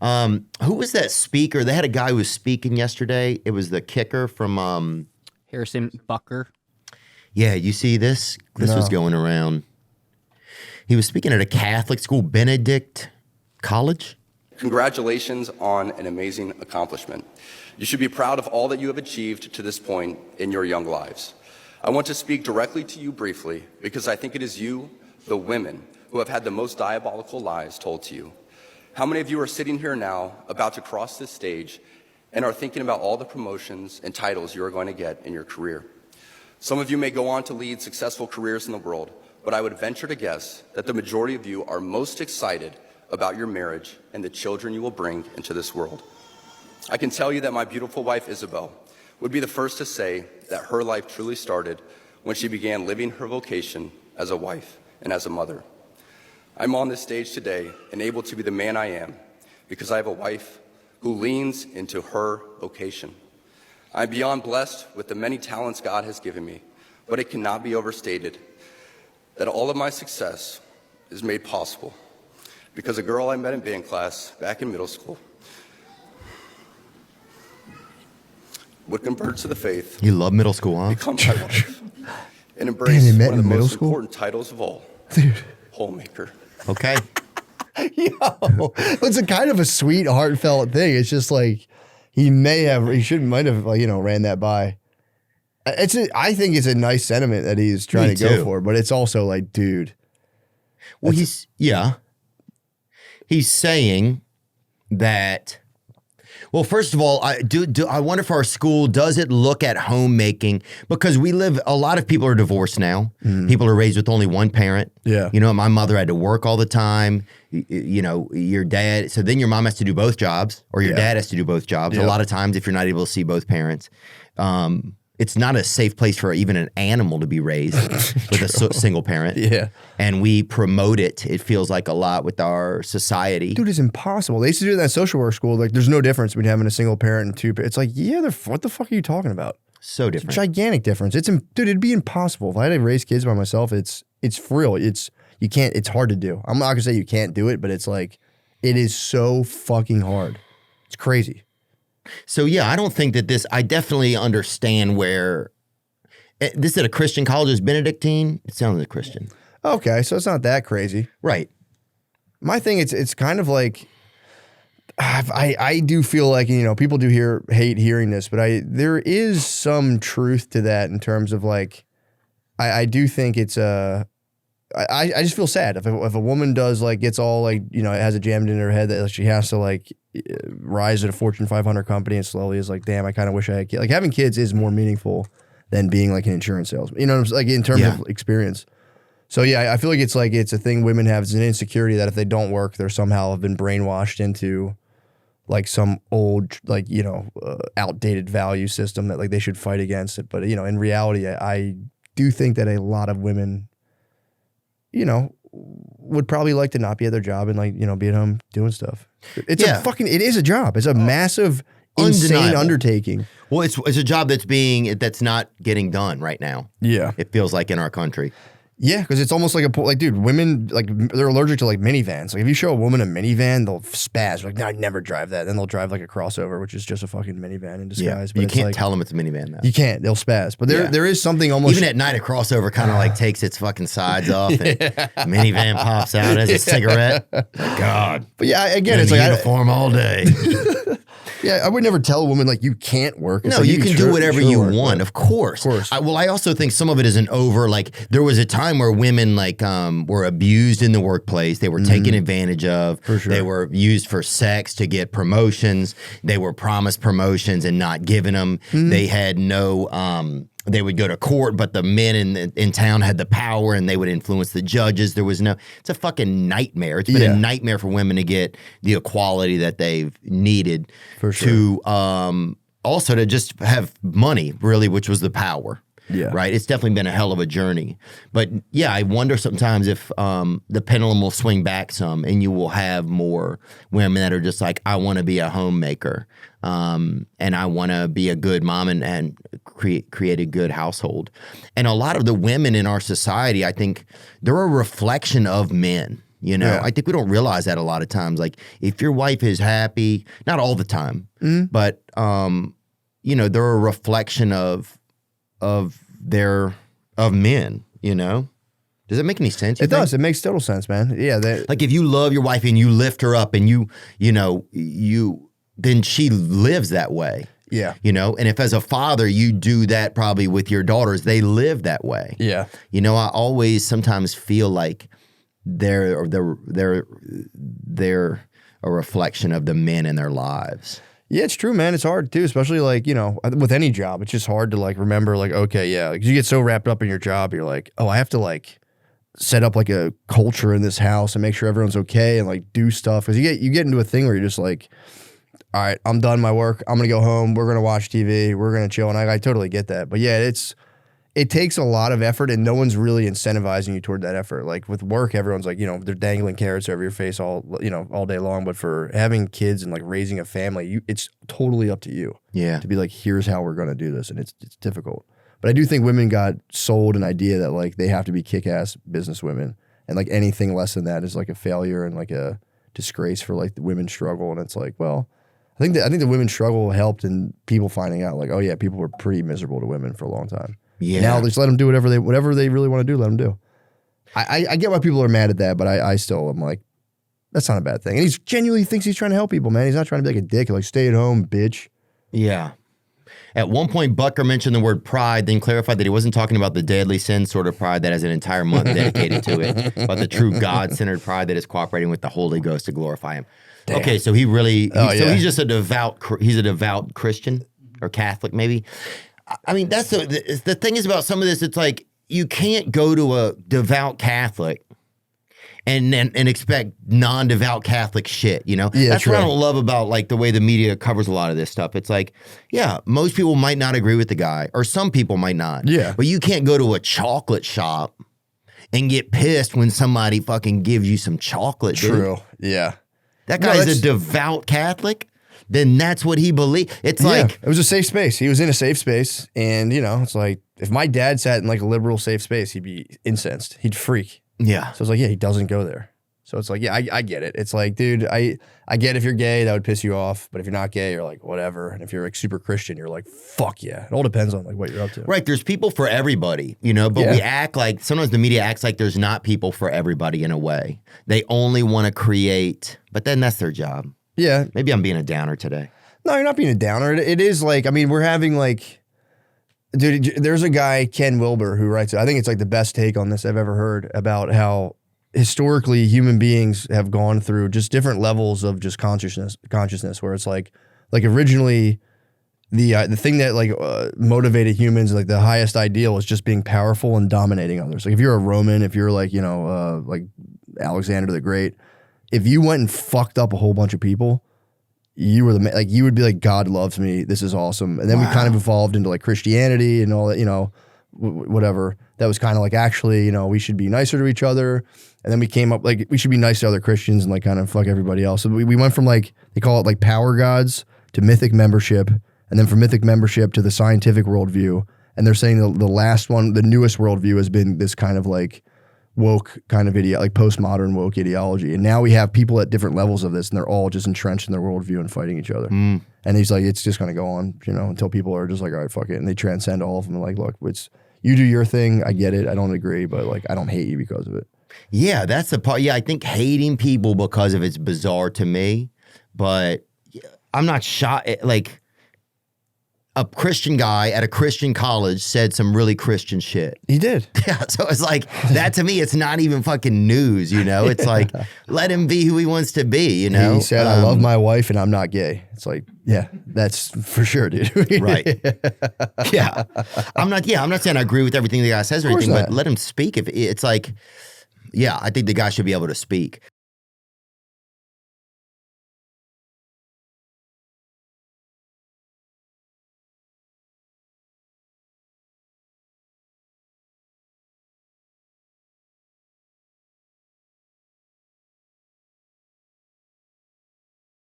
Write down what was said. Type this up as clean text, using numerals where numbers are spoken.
Who was that speaker? They had a guy who was speaking yesterday. It was the kicker from Harrison Butker. Yeah, you see this? This was going around. He was speaking at a Catholic school, Benedict College. Congratulations on an amazing accomplishment. You should be proud of all that you have achieved to this point in your young lives. I want to speak directly to you briefly because I think it is you, the women, who have had the most diabolical lies told to you. How many of you are sitting here now, about to cross this stage, and are thinking about all the promotions and titles you are going to get in your career? Some of you may go on to lead successful careers in the world, but I would venture to guess that the majority of you are most excited about your marriage and the children you will bring into this world. I can tell you that my beautiful wife, Isabel, would be the first to say that her life truly started when she began living her vocation as a wife and as a mother. I'm on this stage today and able to be the man I am because I have a wife who leans into her vocation. I'm beyond blessed with the many talents God has given me, but it cannot be overstated that all of my success is made possible because a girl I met in band class back in middle school would convert to the faith. You love middle school, huh? Become my wife and embrace one of the most important titles of all, homemaker. Okay. Yo, it's a kind of a sweet, heartfelt thing. It's just like he might have ran that by. I think it's a nice sentiment that he's trying to go for, but it's also like, dude. Well, he's saying that. Well, first of all, I wonder if our school, does it look at homemaking? Because a lot of people are divorced now. People are raised with only one parent. Yeah. You know, my mother had to work all the time. You know, your dad, so then your mom has to do both jobs, or your dad has to do both jobs. A lot of times if you're not able to see both parents. It's not a safe place for even an animal to be raised with a single parent. Yeah. And we promote it, it feels like, a lot with our society. Dude, it's impossible. They used to do that at social work school. Like, there's no difference between having a single parent and two parents. It's like, what the fuck are you talking about? So different. It's a gigantic difference. Dude, it'd be impossible. If I had to raise kids by myself, it's for real. It's hard to do. I'm not going to say you can't do it, but it's like, it is so fucking hard. It's crazy. So, yeah, I don't think that I definitely understand where this is at a Christian college. Is Benedictine? It sounds like Christian. Okay, so it's not that crazy. Right. My thing, it's kind of like, I do feel like, people do hate hearing this, but there is some truth to that in terms of like, I do think it's I just feel sad if a woman does gets all it has it jammed in her head that she has to rise at a Fortune 500 company and slowly is like, damn, I kind of wish I had kids. Like, having kids is more meaningful than being like an insurance salesman. You know what I'm saying? Like, in terms of experience. So yeah, I feel like it's a thing women have. It's an insecurity that if they don't work, they're somehow have been brainwashed into like some old outdated value system that like they should fight against it. But in reality, I do think that a lot of women would probably like to not be at their job and be at home doing stuff. It is a job. It's a massive, insane undertaking. Well, it's a job that's not getting done right now. Yeah. It feels like in our country. Yeah, because it's almost like dude, women, they're allergic to minivans. Like, if you show a woman a minivan, they'll spaz. Like, no, I'd never drive that. Then they'll drive a crossover, which is just a fucking minivan in disguise. Yeah, but you can't tell them it's a minivan though. You can't. They'll spaz. But there is something almost... Even at night, a crossover kind of takes its fucking sides off and minivan pops out as a cigarette. God. But yeah, again, it's like... uniform all day. Yeah, I would never tell a woman you can't work. It's you can do whatever you want, of course. I also think some of it is an over. There was a time where women were abused in the workplace. They were taken advantage of. For sure. They were used for sex to get promotions. They were promised promotions and not given them. They had no. They would go to court, but the men in town had the power and they would influence the judges. It's a fucking nightmare. It's been a nightmare for women to get the equality that they've needed to also to just have money, really, which was the power. Yeah. Right. It's definitely been a hell of a journey. But yeah, I wonder sometimes if the pendulum will swing back some and you will have more women that are just like, I want to be a homemaker and I want to be a good mom and create a good household. And a lot of the women in our society, I think they're a reflection of men. You know, Yeah. I think we don't realize that a lot of times. Like, if your wife is happy, not all the time, but you know, they're a reflection of men. You know, does that make any sense? It does. It makes total sense, man. Yeah. Like, if you love your wife and you lift her up and you then she lives that way. Yeah. You know, and if as a father you do that probably with your daughters, they live that way. Yeah. You know, I always sometimes feel like they're a reflection of the men in their lives. Yeah, it's true, man. It's hard too, especially like, you know, with any job. It's just hard to like remember like, okay, yeah, like you get so wrapped up in your job, you're like, oh, I have to like set up like a culture in this house and make sure everyone's okay and like do stuff. Because you get into a thing where you're just like, all right, I'm done my work. I'm gonna go home. We're gonna watch TV. We're gonna chill. And I totally get that. But yeah, it takes a lot of effort, and no one's really incentivizing you toward that effort. Like with work, everyone's like, you know, they're dangling carrots over your face all day long. But for having kids and like raising a family, it's totally up to you. Yeah. To be like, here's how we're gonna do this, and it's difficult. But I do think women got sold an idea that like they have to be kick-ass business women, and like anything less than that is like a failure and like a disgrace for like the women's struggle. And it's like, well, I think the women's struggle helped in people finding out like, oh yeah, people were pretty miserable to women for a long time. Yeah. Now just let them do whatever they really want to do. Let them do. I get why people are mad at that, but I still am like, that's not a bad thing. And he genuinely thinks he's trying to help people, man. He's not trying to be like a dick. Like, stay at home, bitch. Yeah. At one point, Butker mentioned the word pride, then clarified that he wasn't talking about the deadly sin sort of pride that has an entire month dedicated to it, but the true God-centered pride that is cooperating with the Holy Ghost to glorify him. Damn. Okay, so he really, so he's just a devout Christian or Catholic maybe. I mean, that's the thing is about some of this, it's like you can't go to a devout Catholic and expect non-devout Catholic shit, you know? Yeah, that's true. what I don't love about like the way the media covers a lot of this stuff. It's like, yeah, most people might not agree with the guy, or some people might not. Yeah. But you can't go to a chocolate shop and get pissed when somebody fucking gives you some chocolate, dude. True. Yeah. That guy's a devout Catholic, then that's what he believes. It's like, it was a safe space. He was in a safe space, and you know, it's like if my dad sat in like a liberal safe space, he'd be incensed. He'd freak. yeah. So it's like, yeah, he doesn't go there. So it's like, yeah, I get it. It's like, dude, I get if you're gay, that would piss you off. But if you're not gay, you're like, whatever. And if you're like super Christian, you're like, fuck yeah. It all depends on like what you're up to. Right. There's people for everybody, you know, but we act like, sometimes the media acts like there's not people for everybody in a way. They only want to create, but then that's their job. Yeah. Maybe I'm being a downer today. No, you're not being a downer. It is like, I mean, we're having like, dude, there's a guy, Ken Wilber, who writes, I think it's like the best take on this I've ever heard about how historically human beings have gone through just different levels of just consciousness where it's like originally the thing that like motivated humans, like the highest ideal is just being powerful and dominating others. Like if you're a Roman, if you're like, you know, like Alexander the Great, if you went and fucked up a whole bunch of people, you were you would be like, God loves me, this is awesome. And then we kind of evolved into like Christianity and all that, you know, whatever. That was kind of like, actually, you know, we should be nicer to each other. And then we came up like we should be nice to other Christians and like kind of fuck everybody else. So we went from like, they call it like power gods to mythic membership, and then from mythic membership to the scientific worldview. And they're saying the last one, the newest worldview has been this kind of like woke kind of like postmodern woke ideology. And now we have people at different levels of this, and they're all just entrenched in their worldview and fighting each other. And he's like, it's just going to go on, you know, until people are just like, all right, fuck it. And they transcend all of them. And like, look, you do your thing. I get it. I don't agree, but like, I don't hate you because of it. Yeah, that's the part. Yeah, I think hating people because of it's bizarre to me, but I'm not shocked. Like, a Christian guy at a Christian college said some really Christian shit. He did. Yeah, so it's like, that to me, it's not even fucking news, you know? It's like, let him be who he wants to be, you know? He said, I love my wife and I'm not gay. It's like, yeah, that's for sure, dude. Right. Yeah. I'm not saying I agree with everything the guy says or anything, but let him speak. If it's like, yeah, I think the guy should be able to speak.